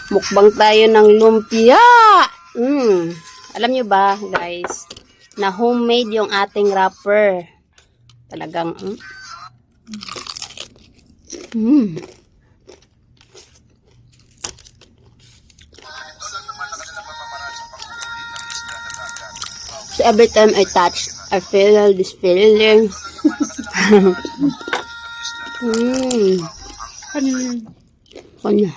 Mukbang tayo ng lumpia. Alam nyo ba, guys, na homemade yung ating wrapper. Talagang, So every time I touch, I feel this feeling. Kanya.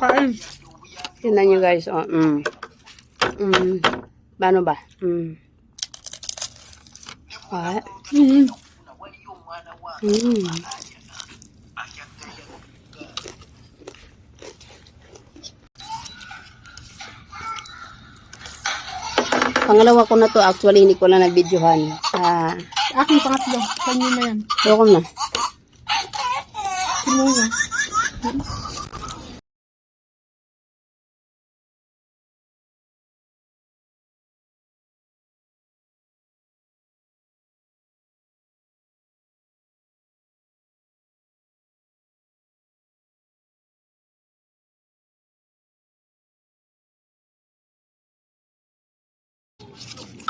Kain. Tingnan nyo guys, Paano ba? What? Pangalawa ko na to, actually hindi ko na na-videohan. Aking pangatlo. Kanyo na yan. Ako na. Kumuha.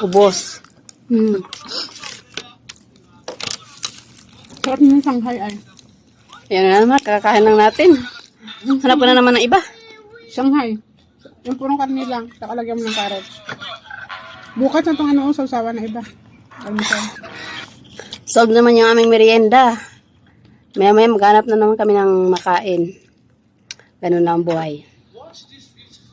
Ubos. Sarap ng Shanghai ay. Yan na naman, kakakain lang natin. Hanap ko na naman ng iba. Shanghai. Yung purong karne lang. Nakalagyan mo ng carrots. Bukas na itong sausawan na iba. Almusal. Solve naman yung aming merienda. Maya-maya maghanap na naman kami ng makain. Ganun lang ang buhay.